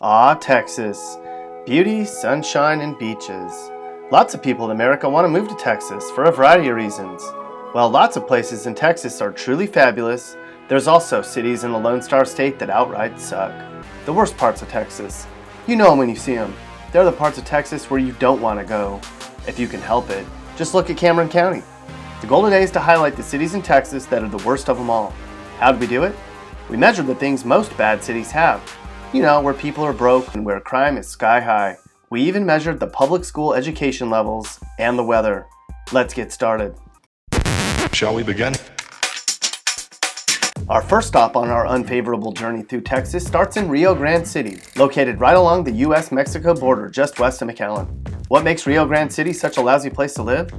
Ah, Texas. Beauty, sunshine, and beaches. Lots of people in America want to move to Texas for a variety of reasons. While lots of places in Texas are truly fabulous, there's also cities in the Lone Star State that outright suck. The worst parts of Texas. You know them when you see them. They're the parts of Texas where you don't want to go. If you can help it, just look at Cameron County. The goal today is to highlight the cities in Texas that are the worst of them all. How did we do it? We measured the things most bad cities have. You know, where people are broke and where crime is sky high. We even measured the public school education levels and the weather. Let's get started. Shall we begin? Our first stop on our unfavorable journey through Texas starts in Rio Grande City, located right along the US-Mexico border just west of McAllen. What makes Rio Grande City such a lousy place to live?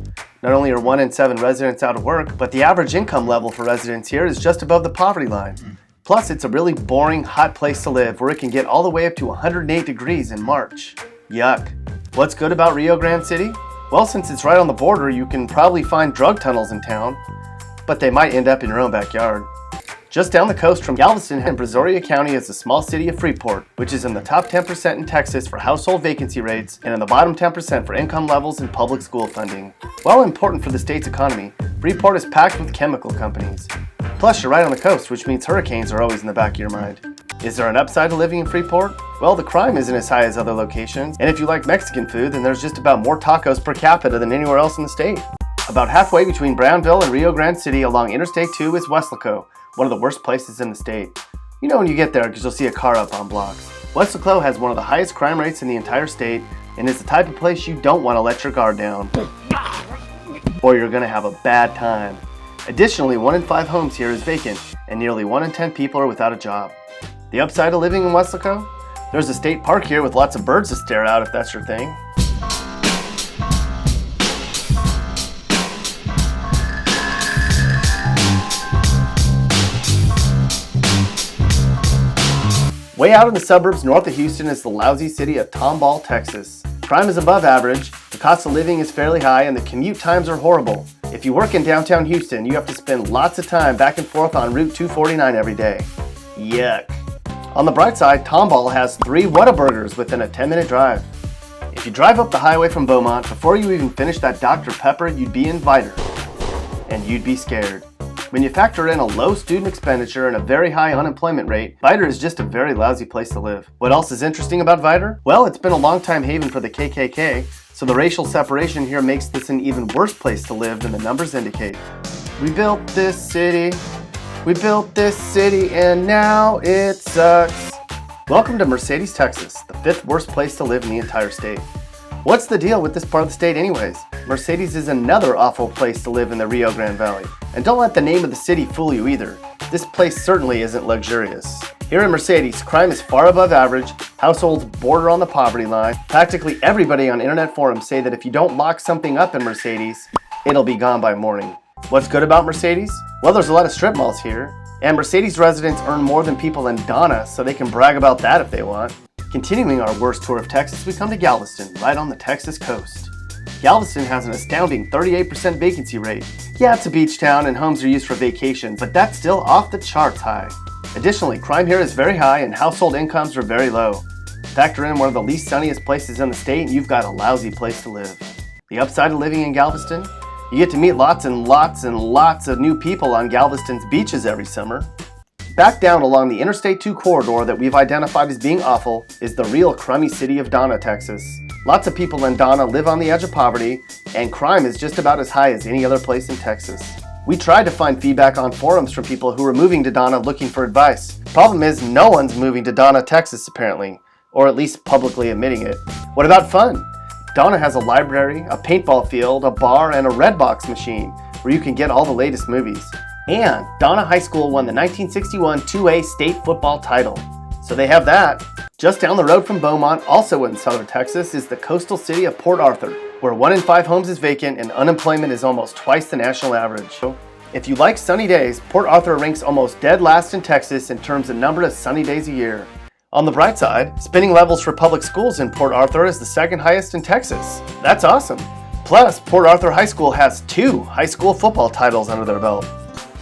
Not only are 1 in 7 residents out of work, but the average income level for residents here is just above the poverty line. Plus, it's a really boring, hot place to live where it can get all the way up to 108 degrees in March. Yuck. What's good about Rio Grande City? Well, since it's right on the border, you can probably find drug tunnels in town, but they might end up in your own backyard. Just down the coast from Galveston and Brazoria County is the small city of Freeport, which is in the top 10% in Texas for household vacancy rates and in the bottom 10% for income levels and public school funding. While important for the state's economy, Freeport is packed with chemical companies. Plus, you're right on the coast, which means hurricanes are always in the back of your mind. Is there an upside to living in Freeport? Well, the crime isn't as high as other locations, and if you like Mexican food, then there's just about more tacos per capita than anywhere else in the state. About halfway between Brownville and Rio Grande City along Interstate 2 is Weslaco, one of the worst places in the state. You know when you get there because you'll see a car up on blocks. Weslaco has one of the highest crime rates in the entire state and is the type of place you don't want to let your guard down, or you're going to have a bad time. Additionally, 1 in 5 homes here is vacant and nearly 1 in 10 people are without a job. The upside of living in Weslaco? There's a state park here with lots of birds to stare at if that's your thing. Way out in the suburbs north of Houston is the lousy city of Tomball, Texas. Crime is above average, the cost of living is fairly high, and the commute times are horrible. If you work in downtown Houston, you have to spend lots of time back and forth on Route 249 every day. Yuck. On the bright side, Tomball has 3 Whataburgers within a 10-minute drive. If you drive up the highway from Beaumont, before you even finish that Dr. Pepper, you'd be in Vidor. And you'd be scared. When you factor in a low student expenditure and a very high unemployment rate, Vidor is just a very lousy place to live. What else is interesting about Vidor? Well, it's been a long-time haven for the KKK, so the racial separation here makes this an even worse place to live than the numbers indicate. We built this city, and now it sucks. Welcome to Mercedes, Texas, the 5th worst place to live in the entire state. What's the deal with this part of the state anyways? Mercedes is another awful place to live in the Rio Grande Valley. And don't let the name of the city fool you either. This place certainly isn't luxurious. Here in Mercedes, crime is far above average, households border on the poverty line. Practically everybody on internet forums say that if you don't lock something up in Mercedes, it'll be gone by morning. What's good about Mercedes? Well, there's a lot of strip malls here. And Mercedes residents earn more than people in Donna, so they can brag about that if they want. Continuing our worst tour of Texas, we come to Galveston, right on the Texas coast. Galveston has an astounding 38% vacancy rate. Yeah, it's a beach town and homes are used for vacations, but that's still off the charts high. Additionally, crime here is very high and household incomes are very low. Factor in one of the least sunniest places in the state and you've got a lousy place to live. The upside of living in Galveston? You get to meet lots and lots and lots of new people on Galveston's beaches every summer. Back down along the Interstate 2 corridor that we've identified as being awful is the real crummy city of Donna, Texas. Lots of people in Donna live on the edge of poverty, and crime is just about as high as any other place in Texas. We tried to find feedback on forums from people who were moving to Donna looking for advice. Problem is, no one's moving to Donna, Texas apparently, or at least publicly admitting it. What about fun? Donna has a library, a paintball field, a bar, and a Redbox machine where you can get all the latest movies. And Donna High School won the 1961 2A state football title. So they have that. Just down the road from Beaumont, also in southern Texas, is the coastal city of Port Arthur, where 1 in 5 homes is vacant and unemployment is almost twice the national average. If you like sunny days, Port Arthur ranks almost dead last in Texas in terms of number of sunny days a year. On the bright side, spending levels for public schools in Port Arthur is the 2nd highest in Texas. That's awesome. Plus, Port Arthur High School has 2 high school football titles under their belt.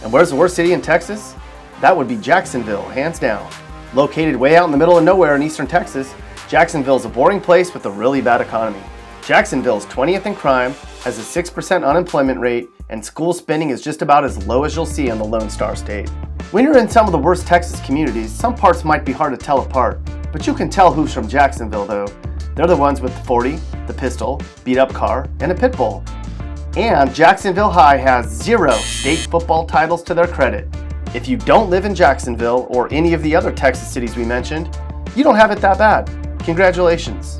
And where's the worst city in Texas? That would be Jacksonville, hands down. Located way out in the middle of nowhere in eastern Texas, Jacksonville's a boring place with a really bad economy. Jacksonville's 20th in crime, has a 6% unemployment rate, and school spending is just about as low as you'll see in the Lone Star State. When you're in some of the worst Texas communities, some parts might be hard to tell apart, but you can tell who's from Jacksonville though. They're the ones with the 40, the pistol, beat-up car, and a pit bull. And Jacksonville High has 0 state football titles to their credit. If you don't live in Jacksonville or any of the other Texas cities we mentioned, you don't have it that bad. Congratulations.